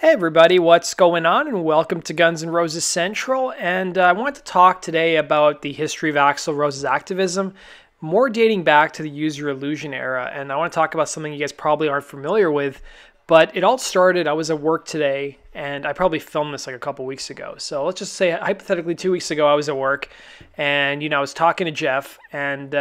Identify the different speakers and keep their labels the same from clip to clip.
Speaker 1: Hey everybody, what's going on? And welcome to Guns N' Roses Central. And I want to talk today about the history of Axl Rose's activism, more dating back to the Use Your Illusion era. And I want to talk about something you guys probably aren't familiar with, but it all started, I was at work today, and I probably filmed this like a couple weeks ago. So let's just say, hypothetically, 2 weeks ago, I was at work, and I was talking to Jeff and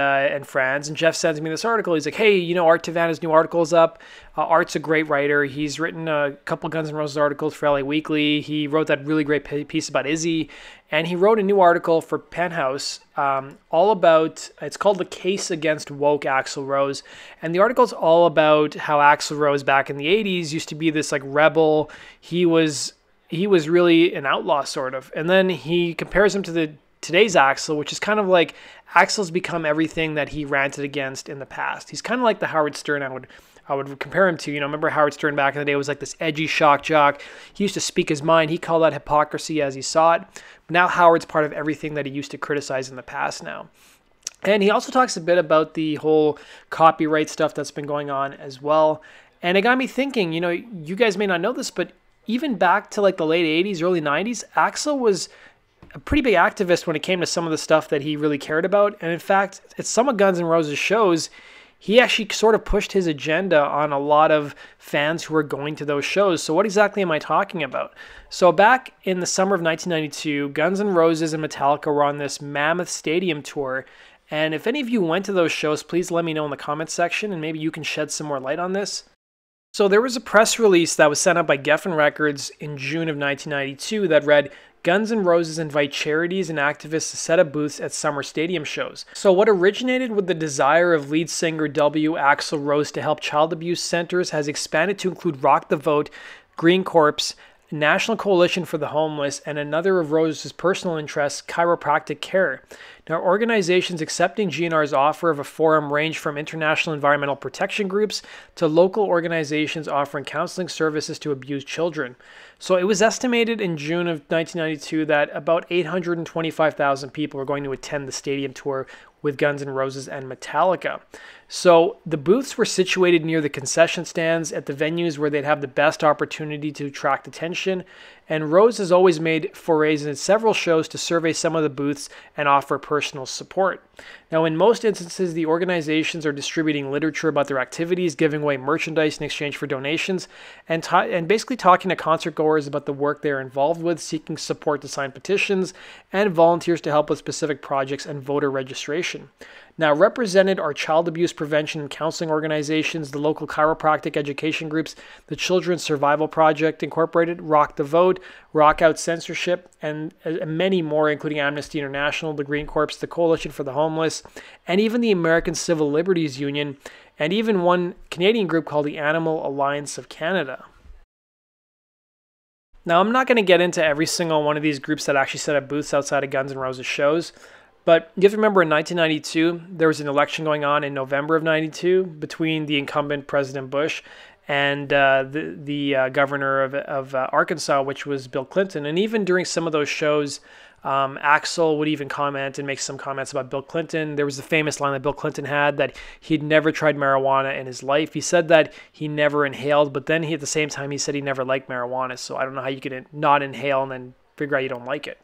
Speaker 1: friends, and Jeff sends me this article. He's like, "Hey, Art Tavanna's new article's up. Art's a great writer. He's written a couple Guns N' Roses articles for LA Weekly. He wrote that really great piece about Izzy, and he wrote a new article for Penthouse, all about, it's called The Case Against Woke Axl Rose, and the article's all about how Axl Rose back in the 80s used to be this like rebel. He was really an outlaw sort of, and then he compares him to today's Axl, which is kind of like Axl's become everything that he ranted against in the past. He's kind of like the Howard Stern I would compare him to. Remember Howard Stern back in the day was like this edgy shock jock. He used to speak his mind. He called that hypocrisy as he saw it. But now Howard's part of everything that he used to criticize in the past now. And he also talks a bit about the whole copyright stuff that's been going on as well. And it got me thinking, you guys may not know this, but even back to like the late 80s, early 90s, Axl was a pretty big activist when it came to some of the stuff that he really cared about. And in fact, at some of Guns N' Roses shows, he actually sort of pushed his agenda on a lot of fans who were going to those shows. So what exactly am I talking about? So back in the summer of 1992, Guns N' Roses and Metallica were on this mammoth stadium tour. And if any of you went to those shows, please let me know in the comments section, and maybe you can shed some more light on this. So there was a press release that was sent out by Geffen Records in June of 1992 that read, "Guns N' Roses invite charities and activists to set up booths at summer stadium shows." So what originated with the desire of lead singer W. Axl Rose to help child abuse centers has expanded to include Rock the Vote, Green Corps, National Coalition for the Homeless, and another of Rose's personal interests, chiropractic care. Now, organizations accepting GNR's offer of a forum range from international environmental protection groups to local organizations offering counseling services to abused children. So it was estimated in June of 1992 that about 825,000 people were going to attend the stadium tour with Guns N' Roses and Metallica. So the booths were situated near the concession stands at the venues where they'd have the best opportunity to attract attention, and Rose has always made forays in several shows to survey some of the booths and offer personal support. Now, in most instances, the organizations are distributing literature about their activities, giving away merchandise in exchange for donations, and basically talking to concert goers about the work they're involved with, seeking support to sign petitions, and volunteers to help with specific projects and voter registration. Now, represented are child abuse prevention and counseling organizations, the local chiropractic education groups, the Children's Survival Project Incorporated, Rock the Vote, Rock Out Censorship, and many more, including Amnesty International, the Green Corps, the Coalition for the Homeless, and even the American Civil Liberties Union, and even one Canadian group called the Animal Alliance of Canada. Now, I'm not going to get into every single one of these groups that actually set up booths outside of Guns N' Roses shows, but you have to remember in 1992, there was an election going on in November of 92 between the incumbent President Bush and the governor of Arkansas, which was Bill Clinton. And even during some of those shows, Axl would even comment and make some comments about Bill Clinton. There was the famous line that Bill Clinton had that he'd never tried marijuana in his life. He said that he never inhaled, but then at the same time, he said he never liked marijuana. So I don't know how you could not inhale and then figure out you don't like it.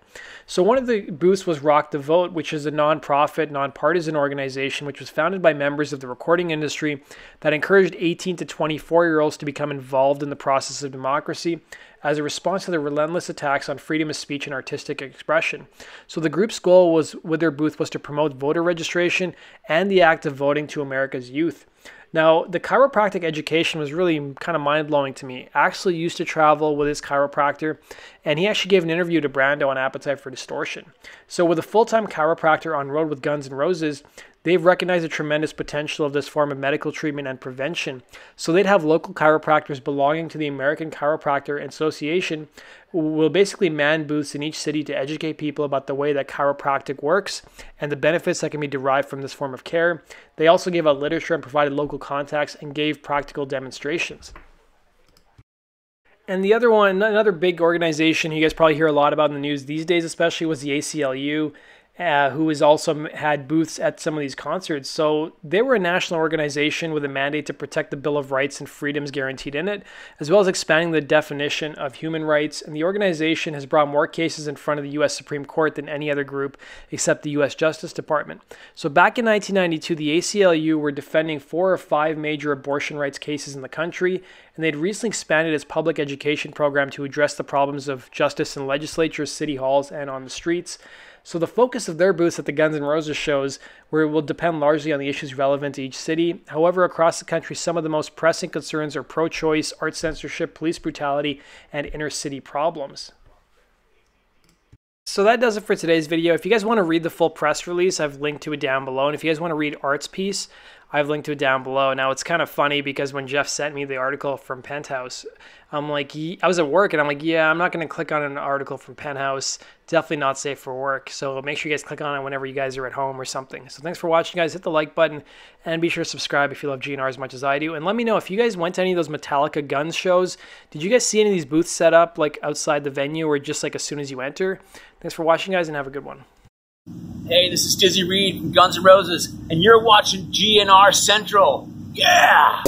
Speaker 1: So one of the booths was Rock the Vote, which is a non-profit, non-partisan organization which was founded by members of the recording industry that encouraged 18 to 24-year-olds to become involved in the process of democracy as a response to the relentless attacks on freedom of speech and artistic expression. So the group's goal with their booth was to promote voter registration and the act of voting to America's youth. Now, the chiropractic education was really kind of mind-blowing to me. Axl used to travel with his chiropractor, and he actually gave an interview to Brando on Appetite for Distortion. So with a full-time chiropractor on road with Guns N' Roses, they've recognized the tremendous potential of this form of medical treatment and prevention. So they'd have local chiropractors belonging to the American Chiropractor Association who will basically man booths in each city to educate people about the way that chiropractic works and the benefits that can be derived from this form of care. They also gave out literature and provided local contacts and gave practical demonstrations. And the other one, another big organization you guys probably hear a lot about in the news these days especially, was the ACLU. who has also had booths at some of these concerts. So they were a national organization with a mandate to protect the Bill of Rights and freedoms guaranteed in it, as well as expanding the definition of human rights. And the organization has brought more cases in front of the U.S. Supreme Court than any other group except the U.S. Justice Department. So back in 1992, the ACLU were defending 4 or 5 major abortion rights cases in the country, and they'd recently expanded its public education program to address the problems of justice in legislatures, city halls, and on the streets. So the focus of their booths at the Guns N' Roses shows where it will depend largely on the issues relevant to each city. However, across the country, some of the most pressing concerns are pro-choice, art censorship, police brutality, and inner-city problems. So that does it for today's video. If you guys want to read the full press release, I've linked to it down below. And if you guys want to read Art's piece, I've linked to it down below. Now, it's kind of funny because when Jeff sent me the article from Penthouse, I'm like, I was at work and I'm like, yeah, I'm not going to click on an article from Penthouse. Definitely not safe for work. So make sure you guys click on it whenever you guys are at home or something. So thanks for watching, guys. Hit the like button and be sure to subscribe if you love GNR as much as I do. And let me know if you guys went to any of those Metallica Guns shows. Did you guys see any of these booths set up like outside the venue or just like as soon as you enter? Thanks for watching, guys, and have a good one.
Speaker 2: Hey, this is Dizzy Reed from Guns N' Roses, and you're watching GNR Central. Yeah!